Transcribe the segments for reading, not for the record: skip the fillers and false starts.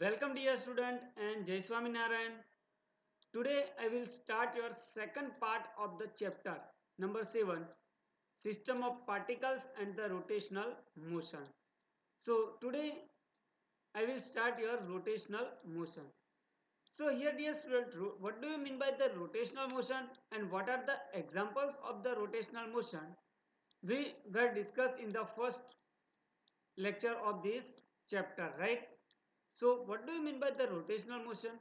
Welcome dear student and Jai Swaminarayan. Today I will start your second part of the chapter number 7, System of Particles and the Rotational Motion. So today I will start your rotational motion. So here dear student, what do you mean by the rotational motion and what are the examples of the rotational motion? We were discussed in the first lecture of this chapter, right? So what do you mean by the rotational motion?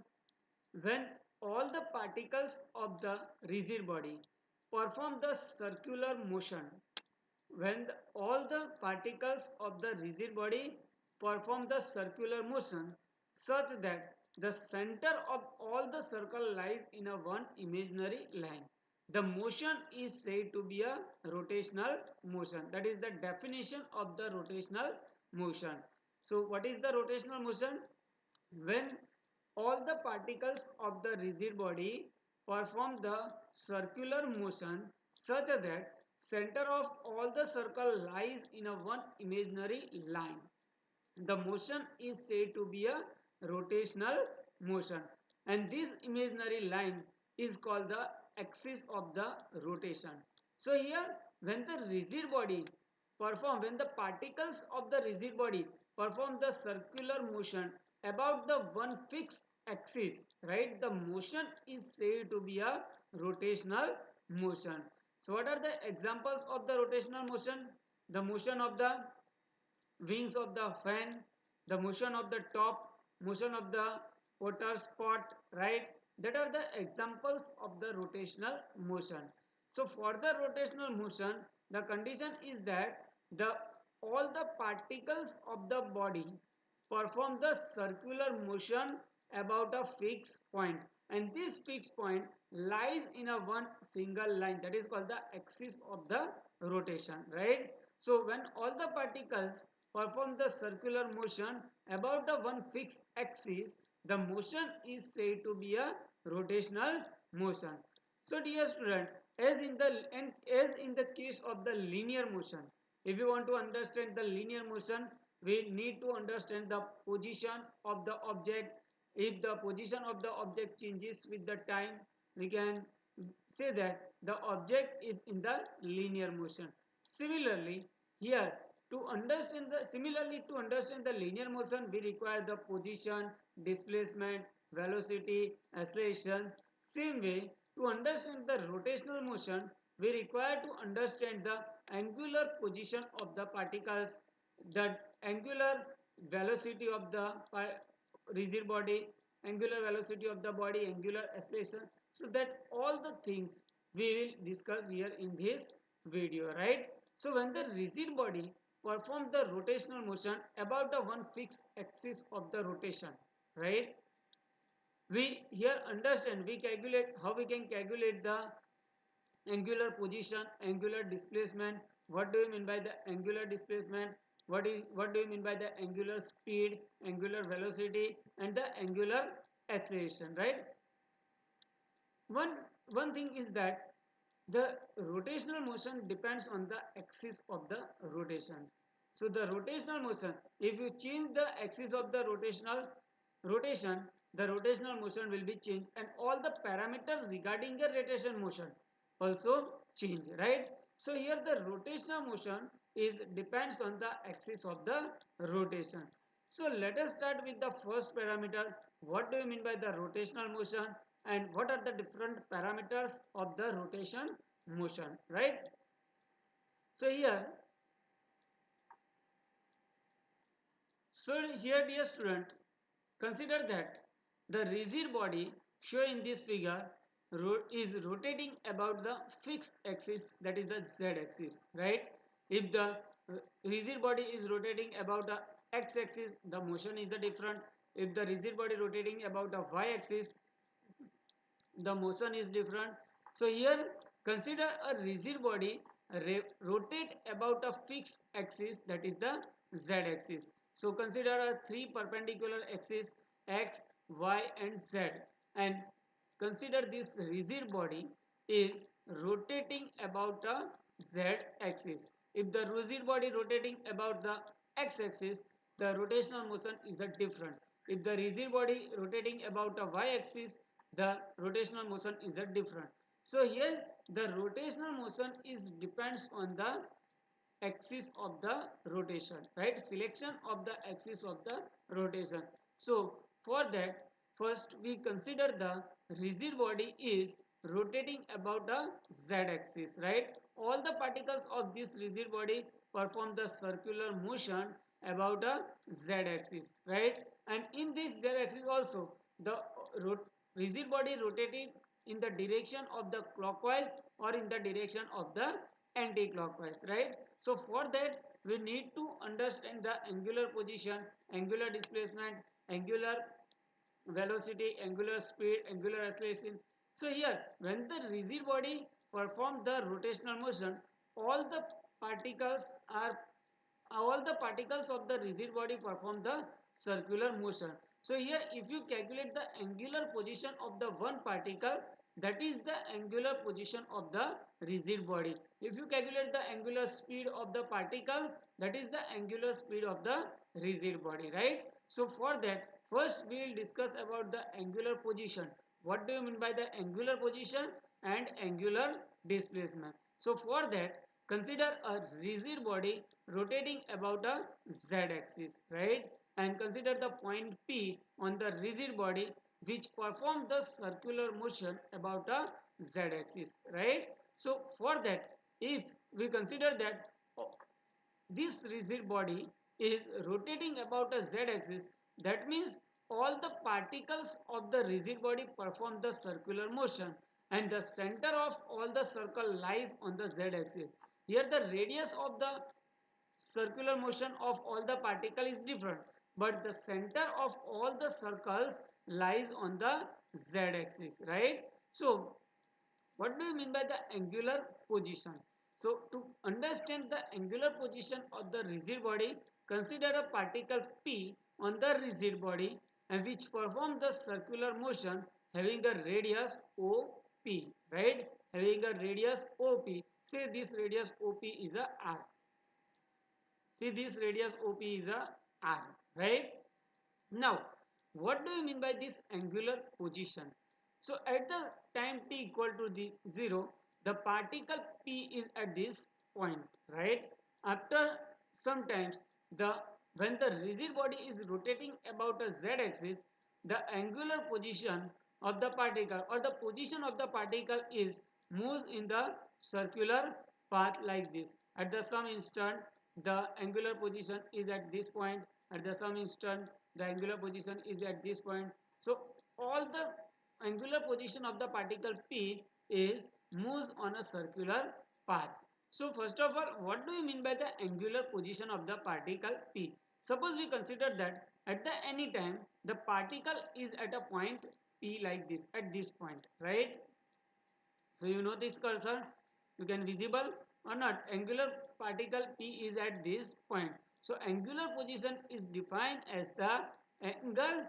When all the particles of the rigid body perform the circular motion, when all the particles of the rigid body perform the circular motion such that the center of all the circle lies in a one imaginary line, the motion is said to be a rotational motion. That is the definition of the rotational motion. So what is the rotational motion? When all the particles of the rigid body perform the circular motion such that center of all the circle lies in a one imaginary line, the motion is said to be a rotational motion, and this imaginary line is called the axis of the rotation. So here when the rigid body when the particles of the rigid body perform the circular motion about the one fixed axis, right, the motion is said to be a rotational motion. So what are the examples of the rotational motion? The motion of the wings of the fan, the motion of the top, motion of the water spot, right? That are the examples of the rotational motion. So for the rotational motion, the condition is that the all the particles of the body perform the circular motion about a fixed point, and this fixed point lies in a one single line, that is called the axis of the rotation, right? So when all the particles perform the circular motion about the one fixed axis, the motion is said to be a rotational motion. So dear student, as in the case of the linear motion, if you want to understand the linear motion, we need to understand the position of the object. If the position of the object changes with the time, we can say that the object is in the linear motion. Similarly, here to understand the linear motion, we require the position, displacement, velocity, acceleration. Same way, to understand the rotational motion, we require to understand the angular position of the particles, the angular velocity of the rigid body, angular velocity of the body, angular acceleration. So that all the things we will discuss here in this video, right? So when the rigid body performs the rotational motion about the one fixed axis of the rotation, right? We here understand, we calculate how we can calculate the angular position, angular displacement. What do you mean by the angular displacement? What do you mean by the angular speed, angular velocity, and the angular acceleration, right? One thing is that the rotational motion depends on the axis of the rotation. So the rotational motion, if you change the axis of the rotation, the rotational motion will be changed, and all the parameters regarding the rotation motion also change, right? So here the rotational motion is depends on the axis of the rotation. So let us start with the first parameter. What do you mean by the rotational motion and what are the different parameters of the rotation motion, right? So here dear student, consider that the rigid body shown in this figure is rotating about the fixed axis, that is the z axis, right? If the rigid body is rotating about the x axis, the motion is the different. If the rigid body rotating about the y axis, the motion is different. So here consider a rigid body rotate about a fixed axis, that is the z axis. So consider a three perpendicular axis x, y and z, and consider this rigid body is rotating about a z axis. If the rigid body rotating about the x axis, the rotational motion is a different. If the rigid body rotating about a y-axis, the rotational motion is a different. So here the rotational motion is depends on the axis of the rotation, right? Selection of the axis of the rotation. So for that, first we consider the rigid body is rotating about the z axis, right? All the particles of this rigid body perform the circular motion about a z axis, right? And in this z axis also the rigid body rotating in the direction of the clockwise or in the direction of the anti-clockwise, right? So for that we need to understand the angular position, angular displacement, angular velocity, angular speed, angular acceleration. So here when the rigid body perform the rotational motion, all the particles are all the particles of the rigid body perform the circular motion. So here if you calculate the angular position of the one particle, that is the angular position of the rigid body. If you calculate the angular speed of the particle, that is the angular speed of the rigid body, right? So for that, first we will discuss about the angular position. What do you mean by the angular position and angular displacement? So for that, consider a rigid body rotating about a z-axis, right? And consider the point P on the rigid body which perform the circular motion about a z-axis, right? So for that, if we consider that this rigid body is rotating about a z-axis, that means all the particles of the rigid body perform the circular motion and the center of all the circle lies on the z-axis. Here the radius of the circular motion of all the particle is different, but the center of all the circles lies on the z-axis, right? So what do you mean by the angular position? So to understand the angular position of the rigid body, consider a particle P on the rigid body and which perform the circular motion having a radius OP, right? Having a radius OP. Say this radius OP is a R. See this radius OP is a R, right? Now, what do you mean by this angular position? So at the time t equal to the 0, the particle P is at this point, right? After some times, the when the rigid body is rotating about a z-axis, the angular position of the particle or the position of the particle is moves in the circular path like this. At the some instant, the angular position is at this point. At the some instant, the angular position is at this point. So all the angular position of the particle P is moves on a circular path. So first of all, what do you mean by the angular position of the particle P? Suppose we consider that at the any time the particle is at a point P like this, at this point, right? So you know this cursor, you can visible or not. Angular particle P is at this point. So angular position is defined as the angle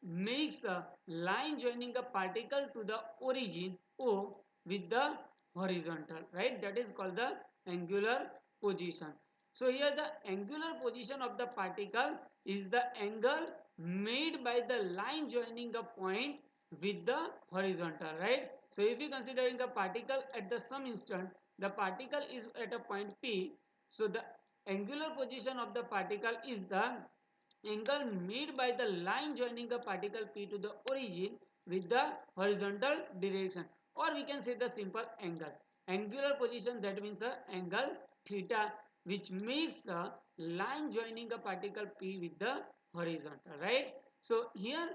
makes a line joining a particle to the origin O with the horizontal, right? That is called the angular position. So here the angular position of the particle is the angle made by the line joining a point with the horizontal, right? So if you considering a particle at the some instant, the particle is at a point P. So the angular position of the particle is the angle made by the line joining the particle P to the origin with the horizontal direction, or we can say the simple angle. Angular position, that means a angle theta which makes a line joining a particle P with the horizontal, right? So here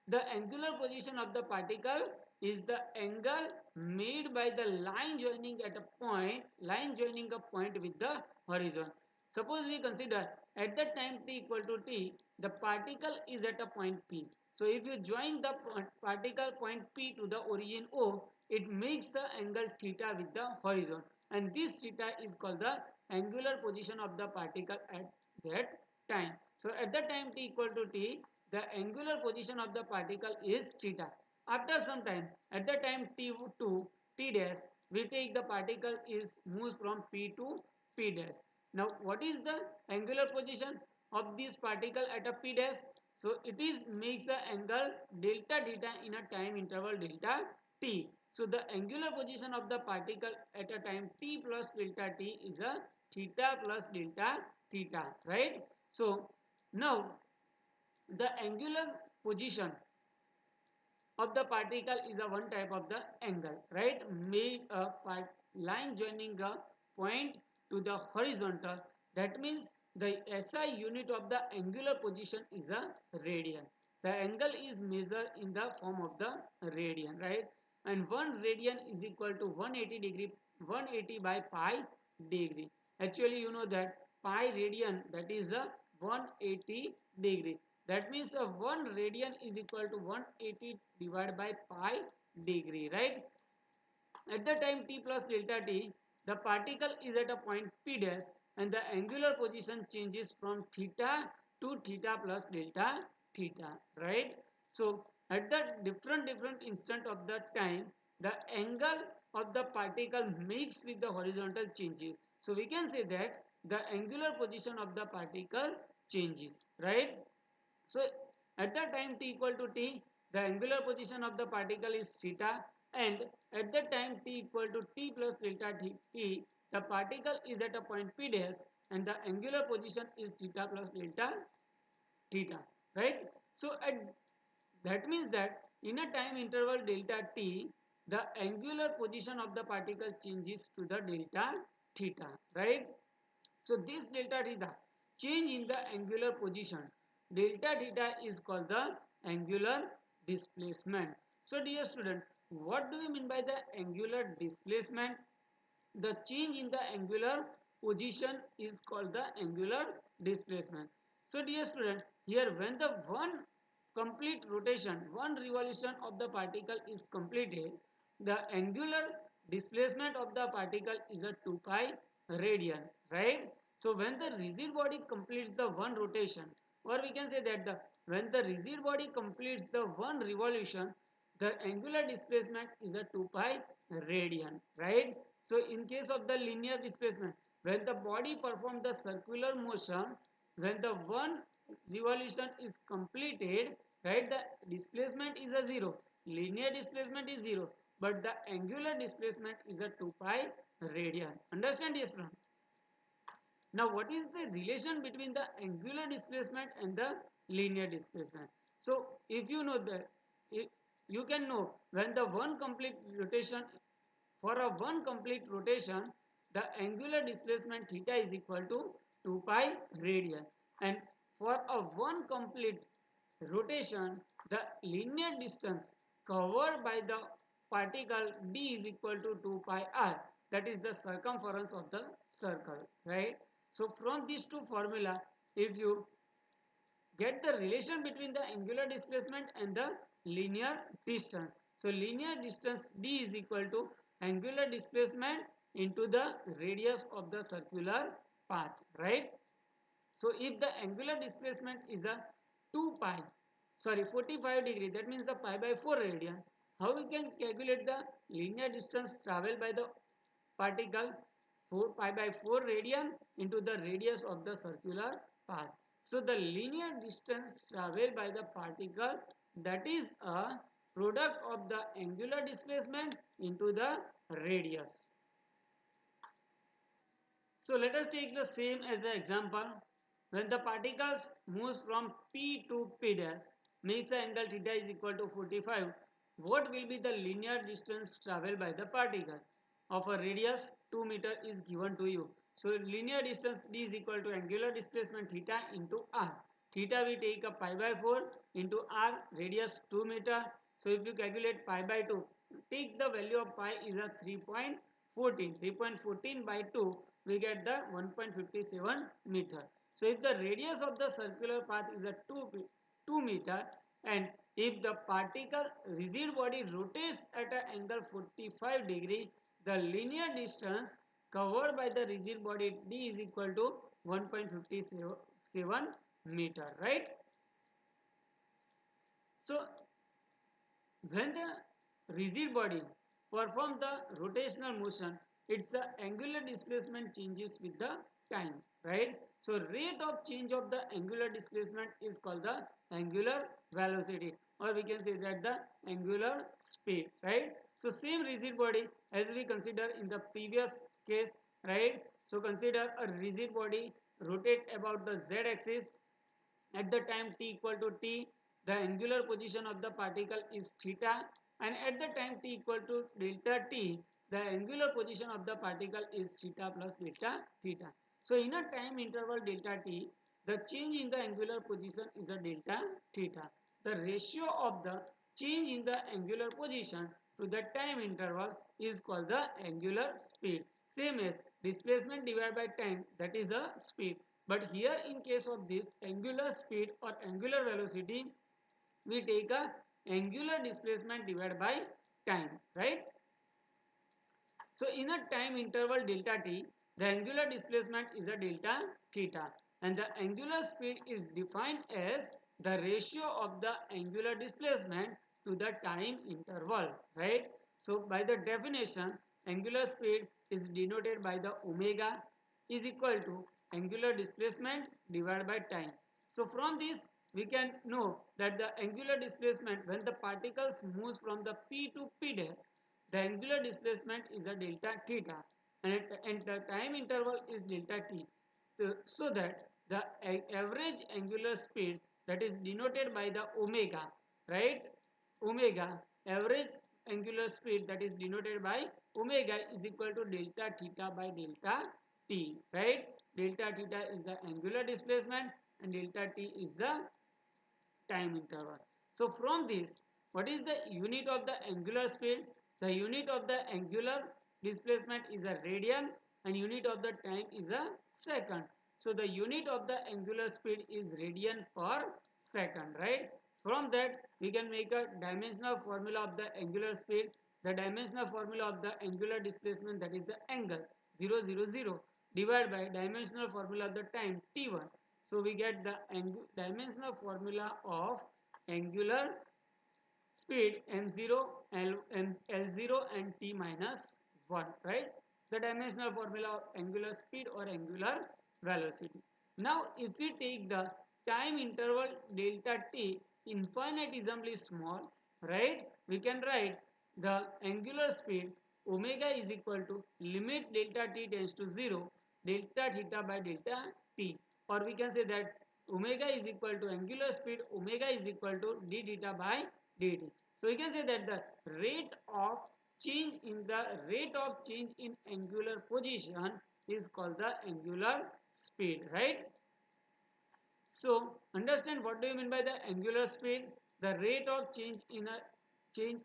the angular position of the particle is the angle made by the line joining a point with the horizon. Suppose we consider at the time t equal to t, the particle is at a point P. So if you join the particle point P to the origin O, it makes the angle theta with the horizon. And this theta is called the angular position of the particle at that time. So at the time t equal to t, the angular position of the particle is theta. After some time, at the time t to t dash, we take the particle is moves from P to P dash. Now what is the angular position of this particle at a P dash? So it is makes a angle delta theta in a time interval delta t. So the angular position of the particle at a time t plus delta t is a theta plus delta theta, right? So now the angular position of the particle is a one type of the angle, right? Made a line joining a point to the horizontal. That means the SI unit of the angular position is a radian. The angle is measured in the form of the radian, right? And 1 radian is equal to 180 degree, 180 by pi degree. Actually, you know that pi radian, that is a 180 degree. That means a 1 radian is equal to 180 divided by pi degree, right? At the time t plus delta t, the particle is at a point p dash and the angular position changes from theta to theta plus delta theta, right? So at the different instant of the time, the angle of the particle mixed with the horizontal changes. So we can say that the angular position of the particle changes, right? So at the time t equal to t, the angular position of the particle is theta, and at the time t equal to t plus delta t, the particle is at a point p dash and the angular position is theta plus delta theta, right? So that means that in a time interval delta t, the angular position of the particle changes to the delta theta, right? So this delta theta change in the angular position, delta theta is called the angular displacement. So dear student, what do we mean by the angular displacement? The change in the angular position is called the angular displacement. So dear student, here when the one complete rotation, one revolution of the particle is completed, the angular displacement of the particle is a 2 pi radian, right? So when the rigid body completes the one rotation, or we can say that when the rigid body completes the one revolution, the angular displacement is a 2 pi radian, right? So in case of the linear displacement, when the body performs the circular motion, when the one revolution is completed, right, the displacement is a 0. Linear displacement is 0, but the angular displacement is a 2 pi radian. Understand, yes, student? Now, what is the relation between the angular displacement and the linear displacement? So, if you know that, you can know when the one complete rotation, for a one complete rotation, the angular displacement theta is equal to 2 pi radian, and for a one complete rotation, the linear distance covered by the particle d is equal to 2 pi r, that is the circumference of the circle, right? So from these two formula, if you get the relation between the angular displacement and the linear distance, so linear distance d is equal to angular displacement into the radius of the circular path, right? So if the angular displacement is a 2 pi, sorry 45 degree, that means the pi by 4 radian, how we can calculate the linear distance traveled by the particle? 4 pi by 4 radian into the radius of the circular path. So the linear distance traveled by the particle, that is a product of the angular displacement into the radius. So let us take the same as an example. When the particles moves from P to P dash, makes the angle theta is equal to 45. What will be the linear distance traveled by the particle of a radius 2 meter is given to you. So linear distance d is equal to angular displacement theta into r. Theta we take a pi by 4 into r, radius 2 meter. So if you calculate pi by 2, take the value of pi is a 3.14. 3.14 by 2, we get the 1.57 meter. So if the radius of the circular path is a 2 meter, and if the particle rigid body rotates at an angle 45 degree, the linear distance covered by the rigid body d is equal to 1.57 meter, right? So when the rigid body performs the rotational motion, its angular displacement changes with the time. right? So rate of change of the angular displacement is called the angular velocity, or we can say that the angular speed, right? So same rigid body as we consider in the previous case, right? So consider a rigid body rotate about the z axis at the time t equal to t, the angular position of the particle is theta, and at the time t equal to delta t, the angular position of the particle is theta plus delta theta. So in a time interval delta t, the change in the angular position is a delta theta. The ratio of the change in the angular position to the time interval is called the angular speed. Same as displacement divided by time, that is the speed. But here in case of this angular speed or angular velocity, we take a angular displacement divided by time, right? So in a time interval delta t, the angular displacement is a delta theta, and the angular speed is defined as the ratio of the angular displacement to the time interval, right? So by the definition, angular speed is denoted by the omega is equal to angular displacement divided by time. So from this we can know that the angular displacement when the particles moves from the p to p dash, the angular displacement is a delta theta, and the time interval is delta t. So that the average angular speed, that is denoted by the omega, right? Omega, average angular speed, that is denoted by omega, is equal to delta theta by delta t, right? Delta theta is the angular displacement and delta t is the time interval. So from this, what is the unit of the angular speed? The unit of the angular displacement is a radian and unit of the time is a second. So the unit of the angular speed is radian per second, right? From that we can make a dimensional formula of the angular speed. The dimensional formula of the angular displacement, that is the angle 0 0 0 divided by dimensional formula of the time t1. So we get the dimensional formula of angular speed m0, L0 and t minus 1, right? The dimensional formula of angular speed or angular velocity. Now if we take the time interval delta t infinitesimally small, right? We can write the angular speed omega is equal to limit delta t tends to 0 delta theta by delta t, or we can say that omega is equal to angular speed omega is equal to d theta by dt. So we can say that the rate of change in angular position is called the angular speed, right? So understand what do you mean by the angular speed? The rate of change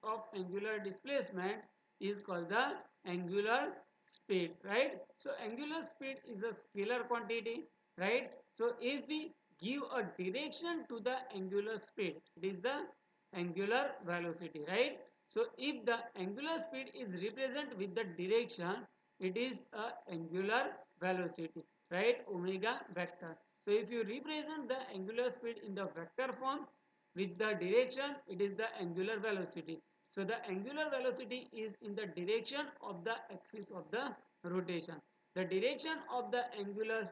of angular displacement is called the angular speed, right? So angular speed is a scalar quantity, right? So if we give a direction to the angular speed, it is the angular velocity, right? So if the angular speed is represented with the direction, it is a angular velocity, right? Omega vector. So if you represent the angular speed in the vector form with the direction, it is the angular velocity. So the angular velocity is in the direction of the axis of the rotation. The direction of the angular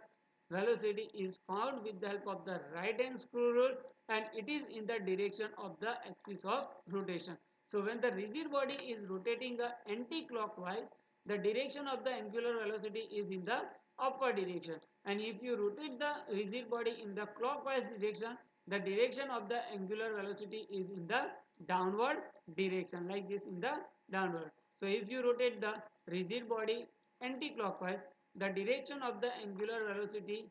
velocity is found with the help of the right hand screw rule, and it is in the direction of the axis of rotation. So when the rigid body is rotating anti-clockwise, the direction of the angular velocity is in the upward direction, and if you rotate the rigid body in the clockwise direction, the direction of the angular velocity is in the downward direction, like this, in the downward. So if you rotate the rigid body anti-clockwise, the direction of the angular velocity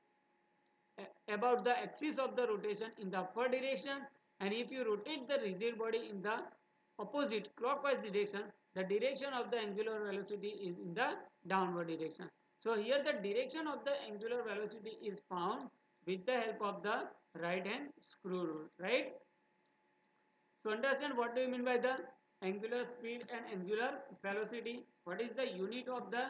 about the axis of the rotation in the upward direction, and if you rotate the rigid body in the opposite clockwise direction, the direction of the angular velocity is in the downward direction. So here the direction of the angular velocity is found with the help of the right hand screw rule, right? So understand what do you mean by the angular speed and angular velocity? What is the unit of the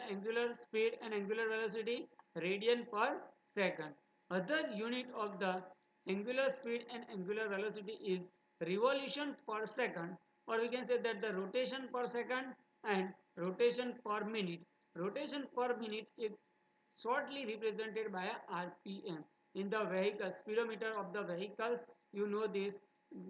angular speed and angular velocity? Radian per second. Other unit of the angular speed and angular velocity is revolution per second, or we can say that the rotation per second and rotation per minute. Rotation per minute is shortly represented by a RPM. In the vehicle, speedometer of the vehicles, you know this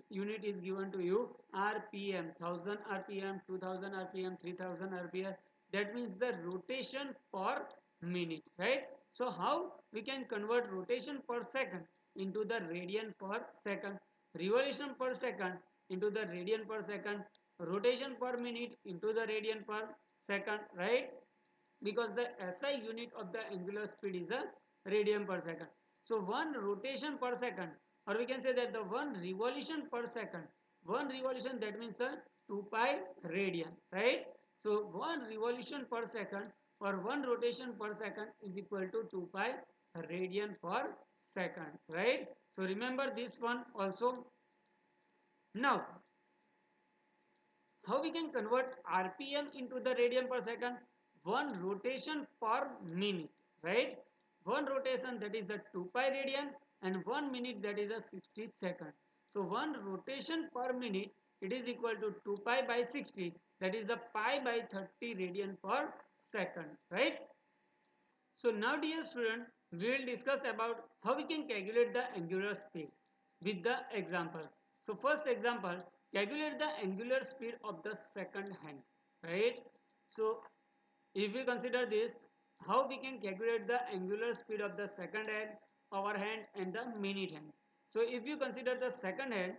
unit is given to you RPM, 1000 RPM, 2000 RPM, 3000 RPM. That means the rotation per minute, right? So how we can convert rotation per second into the radian per second, revolution per second into the radian per second, rotation per minute into the radian per second, right? Because the SI unit of the angular speed is the radian per second. So one rotation per second, or we can say that the one revolution per second, one revolution, that means the 2 pi radian, right? So one revolution per second or one rotation per second is equal to 2 pi radian per second, right? So remember this one also. Now how we can convert RPM into the radian per second? One rotation per minute, right? One rotation, that is the 2 pi radian, and 1 minute, that is a 60 second. So one rotation per minute, it is equal to 2 pi by 60, that is the pi by 30 radian per second, right? So now dear student, we will discuss about how we can calculate the angular speed with the example. So first example, calculate the angular speed of the second hand, right? So if we consider this, how we can calculate the angular speed of the second hand, hour hand and the minute hand. So if you consider the second hand,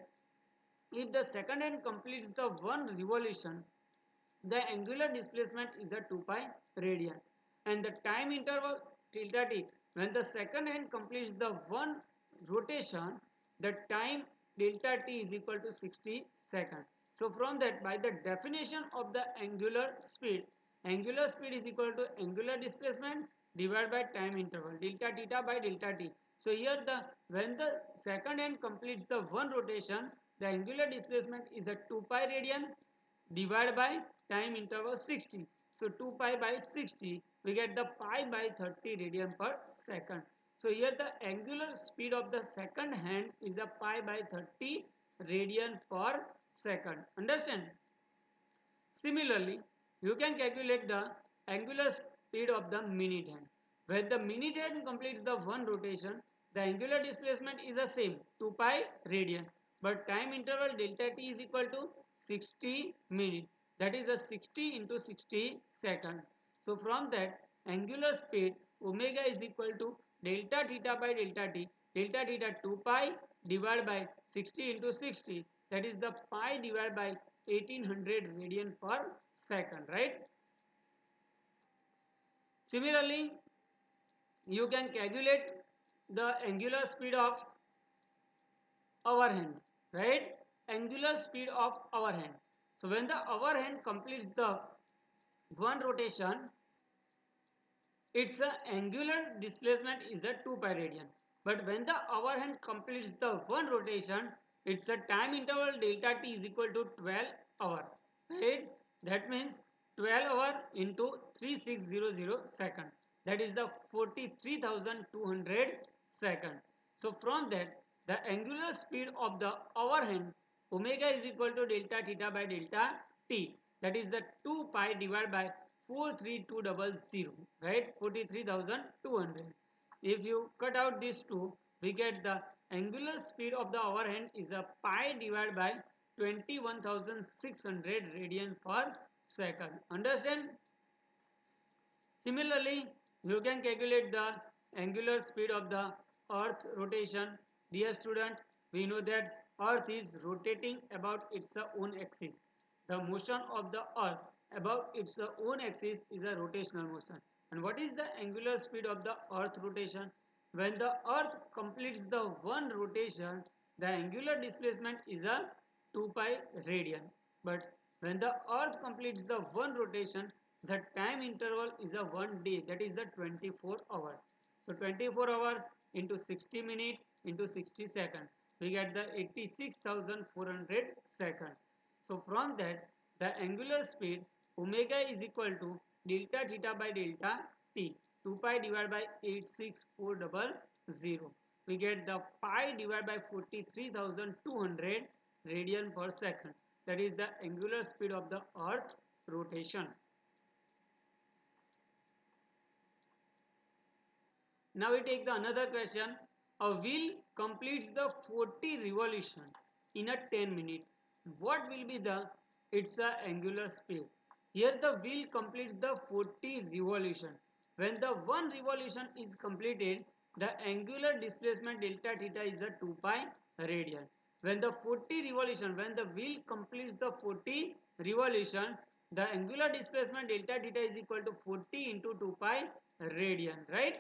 if the second hand completes the one revolution, the angular displacement is the 2 pi radian, and the time interval delta t, when the second hand completes the one rotation, the time delta t is equal to 60 seconds. So from that, by the definition of the angular speed is equal to angular displacement divided by time interval delta theta by delta t. So here the when the second hand completes the one rotation, the angular displacement is a 2 pi radian divided by time interval 60. So 2 pi by 60, we get the pi by 30 radian per second. So here the angular speed of the second hand is a pi by 30 radian per second. Understand? Similarly, you can calculate the angular speed of the minute hand. When the minute hand completes the one rotation, the angular displacement is the same, 2 pi radian, but time interval delta t is equal to 60 minute. That is a 60 into 60 second. So from that, angular speed omega is equal to delta theta by delta theta 2 pi divided by 60 into 60, that is the pi divided by 1800 radian per second, right? Similarly, you can calculate the angular speed of hour hand, right? Angular speed of hour hand. So when the hour hand completes the one rotation, its angular displacement is the 2 pi radian. But when the hour hand completes the one rotation, its a time interval delta t is equal to 12 hour, right? That means 12 hour into 3600 second. That is the 43,200 second. So from that, the angular speed of the hour hand omega is equal to delta theta by delta t. That is the 2 pi divided by 43200, right? 43,200. If you cut out these two, we get the angular speed of the hour hand is a pi divided by 21,600 radian per second. Understand? Similarly, you can calculate the angular speed of the earth rotation. Dear student, we know that earth is rotating about its own axis. The motion of the earth about its own axis is a rotational motion. And what is the angular speed of the earth rotation? When the earth completes the one rotation, the angular displacement is a 2 pi radian. But when the earth completes the one rotation, the time interval is a 1 day, that is the 24 hours. So 24 hours into 60 minutes into 60 seconds, we get the 86,400 seconds. So from that, the angular speed omega is equal to delta theta by delta t, 2 pi divided by 86400. We get the pi divided by 43,200 radian per second. That is the angular speed of the earth rotation. Now we take the another question. A wheel completes the 40 revolution in a 10 minute. What will be the its angular speed? Here the wheel completes the 40 revolution. When the one revolution is completed, the angular displacement delta theta is a 2 pi radian. When the 40 revolution, when the wheel completes the 40 revolution, the angular displacement delta theta is equal to 40 into 2 pi radian, right?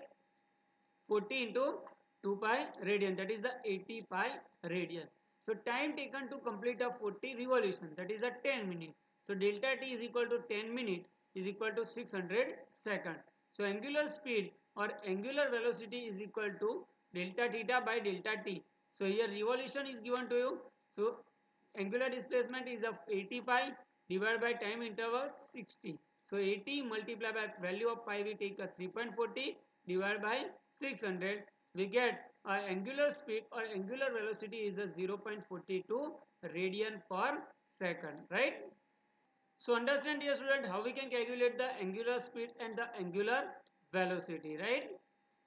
40 into 2 pi radian, that is the 80 pi radian. So time taken to complete a 40 revolution, that is a 10 minute. So delta t is equal to 10 minute is equal to 600 second. So angular speed or angular velocity is equal to delta theta by delta t. So here revolution is given to you. So angular displacement is of 80 pi divided by time interval 60. So 80 multiplied by value of pi, we take a 3.40 divided by 600, we get our angular speed or angular velocity is a 0.42 radian per second, right? So understand, dear student, how we can calculate the angular speed and the angular velocity, right?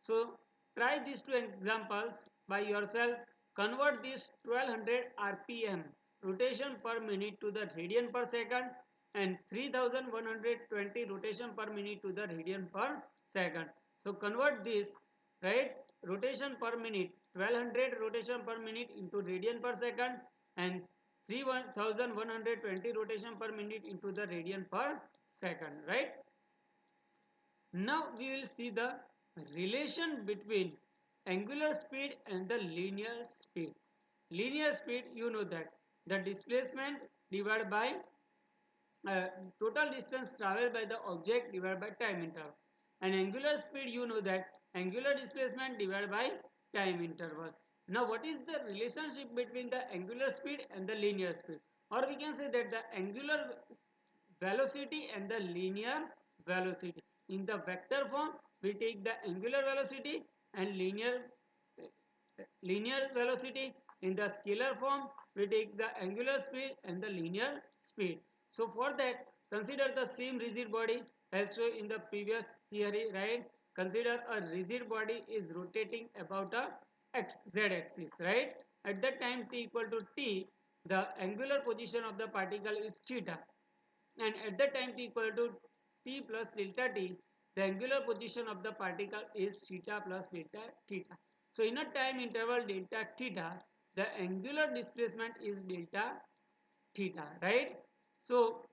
So try these two examples by yourself. Convert this 1200 rpm rotation per minute to the radian per second and 3120 rotation per minute to the radian per second. So convert this, right, rotation per minute, 1200 rotation per minute into radian per second and 3120 rotation per minute into the radian per second, right? Now we will see the relation between angular speed and the linear speed. Linear speed, you know that the displacement divided by total distance traveled by the object divided by time interval. And angular speed, you know that angular displacement divided by time interval. Now what is the relationship between the angular speed and the linear speed? Or we can say that the angular velocity and the linear velocity. In the vector form, we take the angular velocity and linear velocity. In the scalar form, we take the angular speed and the linear speed. So for that, consider the same rigid body as shown in the previous theory, right? Consider a rigid body is rotating about a z axis, right? At that time t equal to t, the angular position of the particle is theta, and at the time t equal to t plus delta t, the angular position of the particle is theta plus delta theta. So in a time interval delta theta, the angular displacement is delta theta, right? So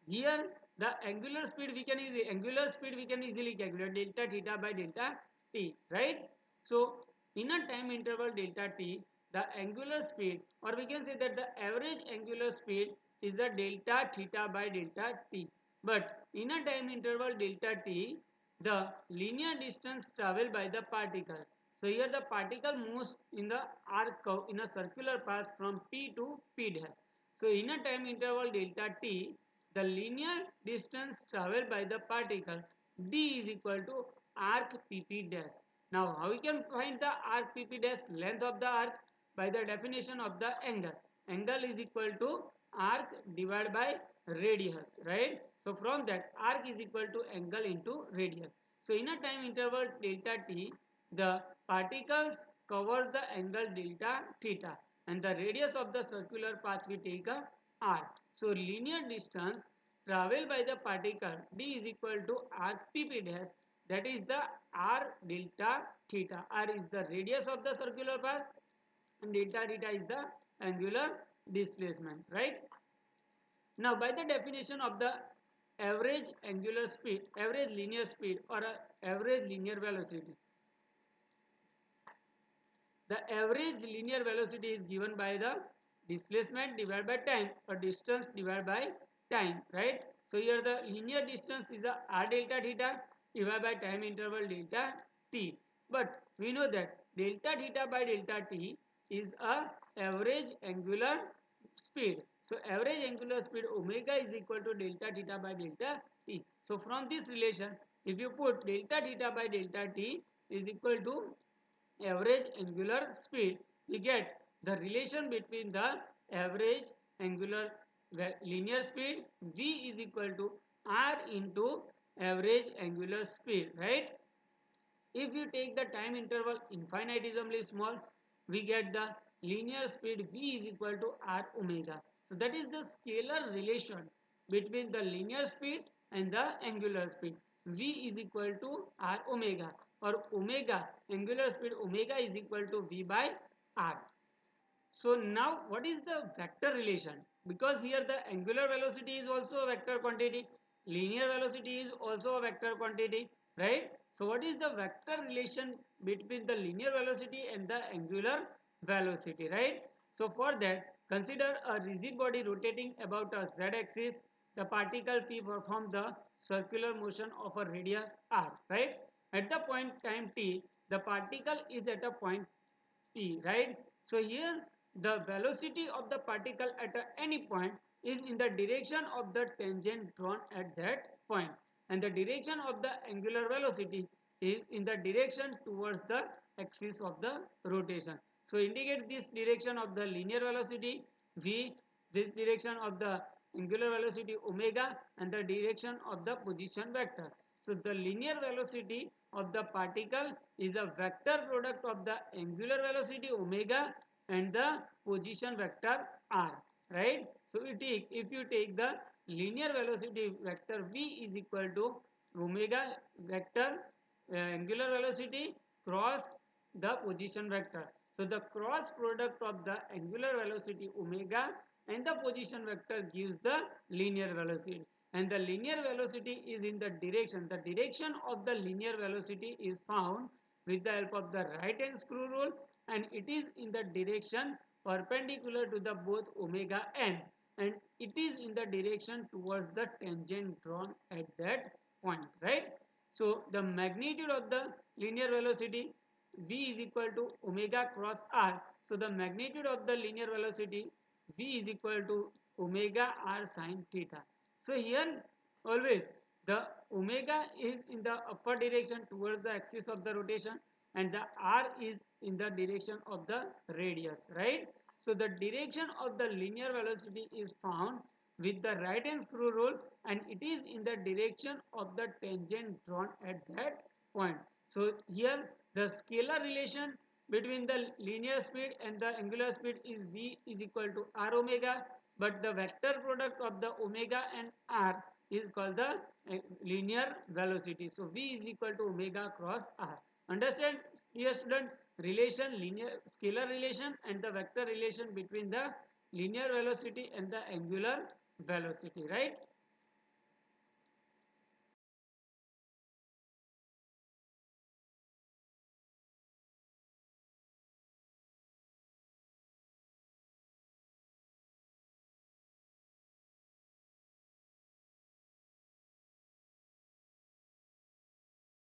here the angular speed we can easily calculate delta theta by delta t, right? So in a time interval delta t, the angular speed, or we can say that the average angular speed is a delta theta by delta t. But in a time interval delta t, the linear distance traveled by the particle. So here the particle moves in the arc curve in a circular path from P to P dash. So in a time interval delta t, the linear distance traveled by the particle d is equal to arc pp dash. Now how we can find the arc pp dash? Length of the arc by the definition of the angle. Angle is equal to arc divided by radius, right? So from that, arc is equal to angle into radius. So in a time interval delta t, the particles cover the angle delta theta and the radius of the circular path we take a r. So linear distance traveled by the particle d is equal to arc pp dash, that is the r delta theta. R is the radius of the circular path and delta theta is the angular displacement, right? Now by the definition of the average angular speed, average linear speed or average linear velocity, the average linear velocity is given by the displacement divided by time or distance divided by time, right? So here the linear distance is the r delta theta divided by time interval delta t. But we know that delta theta by delta t is a average angular speed. So average angular speed omega is equal to delta theta by delta t. So from this relation, if you put delta theta by delta t is equal to average angular speed, we get the relation between the average angular linear speed v is equal to r into average angular speed, right? If you take the time interval infinitesimally small, we get the linear speed v is equal to r omega. So that is the scalar relation between the linear speed and the angular speed. V is equal to r omega, or omega, angular speed omega is equal to v by r. So now what is the vector relation? Because here the angular velocity is also a vector quantity, linear velocity is also a vector quantity, right? So what is the vector relation between the linear velocity and the angular velocity, right? So for that, consider a rigid body rotating about a z-axis. The particle p perform the circular motion of a radius r, right? At the point time t, the particle is at a point p, right? So here the velocity of the particle at any point is in the direction of the tangent drawn at that point, and the direction of the angular velocity is in the direction towards the axis of the rotation. So indicate this direction of the linear velocity v, this direction of the angular velocity omega, and the direction of the position vector. So the linear velocity of the particle is a vector product of the angular velocity omega and the position vector r, right? So if you take the linear velocity vector v is equal to omega vector angular velocity cross the position vector. So the cross product of the angular velocity omega and the position vector gives the linear velocity, and the linear velocity is in the direction of the linear velocity is found with the help of the right hand screw rule, and it is in the direction perpendicular to the both omega and it is in the direction towards the tangent drawn at that point, right? So the magnitude of the linear velocity v is equal to omega cross r. So the magnitude of the linear velocity v is equal to omega r sine theta. So here always the omega is in the upper direction towards the axis of the rotation, and the r is in the direction of the radius, right? So the direction of the linear velocity is found with the right hand screw rule, and it is in the direction of the tangent drawn at that point. So here the scalar relation between the linear speed and the angular speed is v is equal to r omega, but the vector product of the omega and r is called the linear velocity. So v is equal to omega cross r. Understand, dear student? Relation, linear scalar relation and the vector relation between the linear velocity and the angular velocity, right?